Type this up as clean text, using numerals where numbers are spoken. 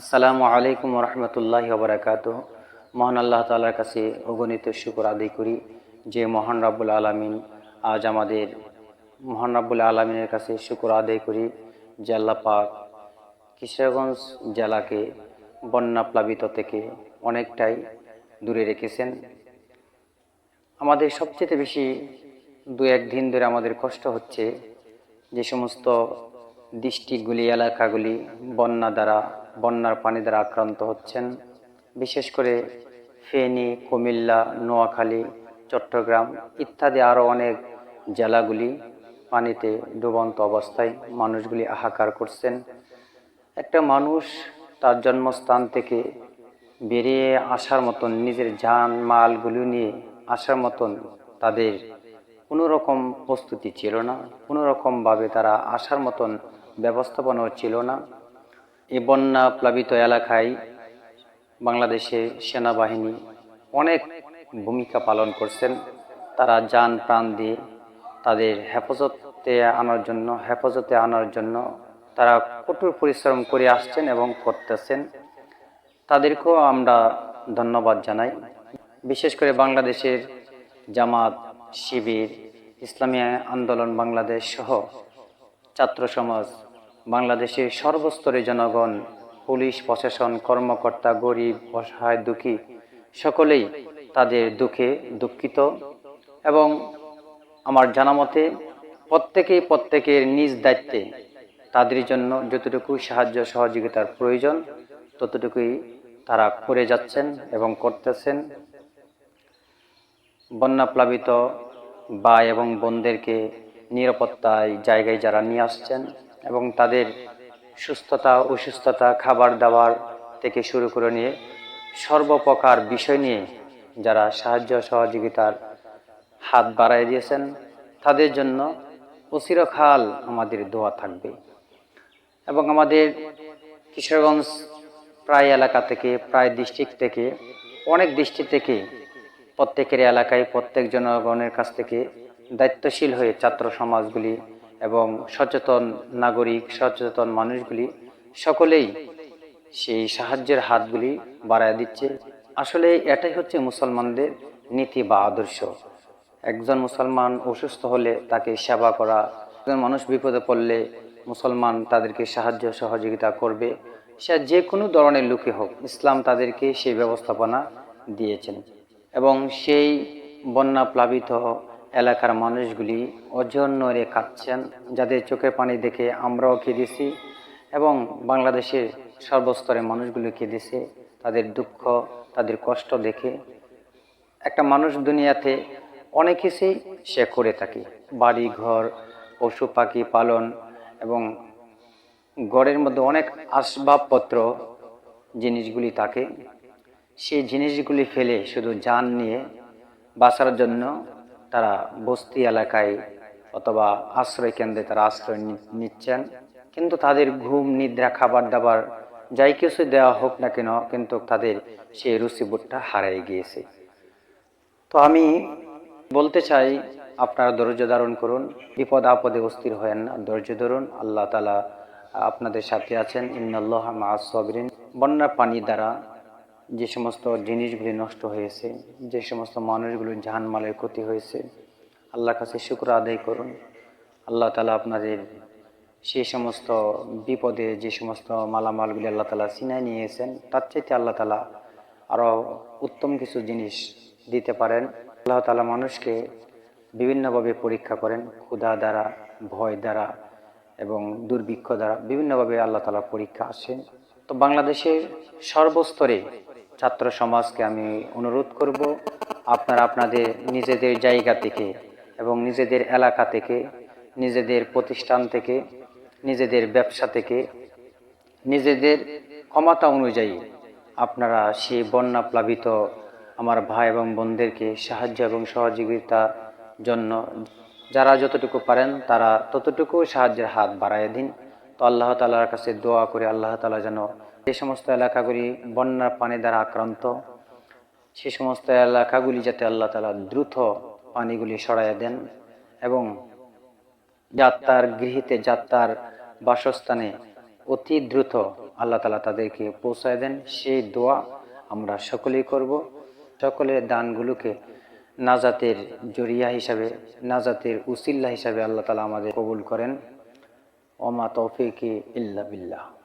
আসসালামু আলাইকুম রহমতুল্লাহি ওবরাকাতুহ। মহান আল্লাহ তাআলার কাছে অগণিত শুকর আদায় করি যে মহান রাব্বুল আলামিন আজ আমাদের মহান রাব্বুল আলামিনের কাছে শুকর আদায় করি যে আল্লাহ পাক কিশোরগঞ্জ জেলাকে বন্যা প্লাবিত থেকে অনেকটাই দূরে রেখেছেন। আমাদের সবচেয়ে বেশি দু এক দিন ধরে আমাদের কষ্ট হচ্ছে যে সমস্ত ডিস্ট্রিক্টগুলি এলাকাগুলি বন্যার পানি দ্বারা আক্রান্ত হচ্ছেন। বিশেষ করে ফেনী, কুমিল্লা, নোয়াখালী, চট্টগ্রাম ইত্যাদি আরও অনেক জেলাগুলি পানিতে ডুবন্ত অবস্থায় মানুষগুলি হাহাকার করছেন। একটা মানুষ তার জন্মস্থান থেকে বেরিয়ে আসার মতন, নিজের জান মালগুলো নিয়ে আসার মতন তাদের কোনো রকম প্রস্তুতি ছিল না, কোনো রকমভাবে তারা আসার মতন ব্যবস্থাপনাও ছিল না। এই বন্যা প্লাবিত এলাকায় বাংলাদেশের সেনাবাহিনী অনেক ভূমিকা পালন করছেন। তারা জান প্রাণ দিয়ে তাদের হেফাজতে আনার জন্য তারা কঠোর পরিশ্রম করে আসছেন এবং করতেছেন। তাদেরকেও আমরা ধন্যবাদ জানাই। বিশেষ করে বাংলাদেশের জামাত, শিবির, ইসলামী আন্দোলন বাংলাদেশ সহ ছাত্র সমাজ, বাংলাদেশের সর্বস্তরের জনগণ, পুলিশ প্রশাসন, কর্মকর্তা, গরিব, অসহায়, দুঃখী সকলেই তাদের দুঃখে দুঃখিত এবং আমার জানা মতে প্রত্যেকের নিজ দায়িত্বে তাদের জন্য যতটুকু সাহায্য সহযোগিতার প্রয়োজন ততটুকুই তারা করে যাচ্ছেন এবং করতেছেন। বন্যা প্লাবিত ভাই এবং বোনদেরকে নিরাপত্তায় জায়গায় যারা নিয়ে আসছেন এবং তাদের সুস্থতা, অসুস্থতা, খাবার দাবার থেকে শুরু করে নিয়ে সর্বপ্রকার বিষয় নিয়ে যারা সাহায্য সহযোগিতার হাত বাড়ায় দিয়েছেন তাদের জন্য চিরকাল আমাদের দোয়া থাকবে। এবং আমাদের কিশোরগঞ্জ প্রায় এলাকা থেকে, প্রায় ডিস্ট্রিক্ট থেকে, অনেক ডিস্ট্রিক্ট থেকে প্রত্যেকের এলাকায় প্রত্যেক জনগণের কাছ থেকে দায়িত্বশীল হয়ে ছাত্র সমাজগুলি এবং সচেতন নাগরিক, সচেতন মানুষগুলি সকলেই সেই সাহায্যের হাতগুলি বাড়ায় দিচ্ছে। আসলে এটাই হচ্ছে মুসলমানদের নীতি বা আদর্শ। একজন মুসলমান অসুস্থ হলে তাকে সেবা করা, একজন মানুষ বিপদে পড়লে মুসলমান তাদেরকে সাহায্য সহযোগিতা করবে, সে যে কোনো ধরনের লোকই হোক, ইসলাম তাদেরকে সেই ব্যবস্থাপনা দিয়েছেন। এবং সেই বন্যা প্লাবিত এলাকার মানুষগুলি অজন্যরে কাঁদছেন, যাদের চোখের পানি দেখে আমরাও কেঁদেছি এবং বাংলাদেশের সর্বস্তরের মানুষগুলো কেঁদেছে তাদের দুঃখ, তাদের কষ্ট দেখে। একটা মানুষ দুনিয়াতে অনেক কিছুই সে করে থাকে, বাড়ি ঘর, পশু পাখি পালন এবং ঘরের মধ্যে অনেক আসবাবপত্র জিনিসগুলি থাকে। সেই জিনিসগুলি ফেলে শুধু জান নিয়ে বাঁচার জন্য তারা বস্তি এলাকায় অথবা আশ্রয় কেন্দ্রে তারা আশ্রয় নিচ্ছেন। কিন্তু তাদের ঘুম, নিদ্রা, খাবার দাবার যাই কিছু দেওয়া হোক না কেন, কিন্তু তাদের সেই রুচিবোধটা হারিয়ে গিয়েছে। তো আমি বলতে চাই, আপনারা ধৈর্য ধারণ করুন, বিপদ আপদে অস্থির হয়েন না, ধৈর্য ধরুন। আল্লাহ তাআলা আপনাদের সাথে আছেন। ইন্নাল্লাহা মাআস সাবিরিন। বন্যার পানি দ্বারা যে সমস্ত জিনিসগুলি নষ্ট হয়েছে, যে সমস্ত মানুষগুলোর জানমালের ক্ষতি হয়েছে, আল্লাহর কাছে শুকর আদায় করুন। আল্লাহ তাআলা আপনাদের সেই সমস্ত বিপদে যে সমস্ত মালামালগুলি আল্লাহ তাআলা ছিনায় নিয়েছেন, তার চাইতে আল্লাহ তাআলা আরও উত্তম কিছু জিনিস দিতে পারেন। আল্লাহ তাআলা মানুষকে বিভিন্নভাবে পরীক্ষা করেন, ক্ষুধা দ্বারা, ভয় দ্বারা এবং দুর্ভিক্ষ দ্বারা বিভিন্নভাবে আল্লাহ তাআলা পরীক্ষা আসেন। তো বাংলাদেশের সর্বস্তরে ছাত্র সমাজকে আমি অনুরোধ করব, আপনারা আপনাদের নিজেদের জায়গা থেকে এবং নিজেদের এলাকা থেকে, নিজেদের প্রতিষ্ঠান থেকে, নিজেদের ব্যবসা থেকে, নিজেদের ক্ষমতা অনুযায়ী আপনারা সেই বন্যা প্লাবিত আমার ভাই এবং বোনদেরকে সাহায্য এবং সহযোগিতার জন্য যারা যতটুকু পারেন তারা ততটুকু সাহায্যের হাত বাড়ায় দিন। তো আল্লাহ তাআলার কাছে দোয়া করে আল্লাহ তাআলা যেন যে সমস্ত এলাকাগুলি বন্যার পানি দ্বারা আক্রান্ত, সে সমস্ত এলাকাগুলি যাতে আল্লাহ তাআলা দ্রুত পানিগুলি সরাইয়া দেন এবং যাত্রার গৃহীতে, যাত্রার বাসস্থানে অতি দ্রুত আল্লাহ তাআলা তাদেরকে পৌঁছায় দেন, সেই দোয়া আমরা সকলেই করব। সকলের দানগুলোকে নাজাতের জরিয়া হিসাবে, নাজাতের উসিল্লা হিসাবে আল্লাহ তাআলা আমাদের কবুল করেন। ওমা তৌফিকি ইল্লা বিল্লাহ।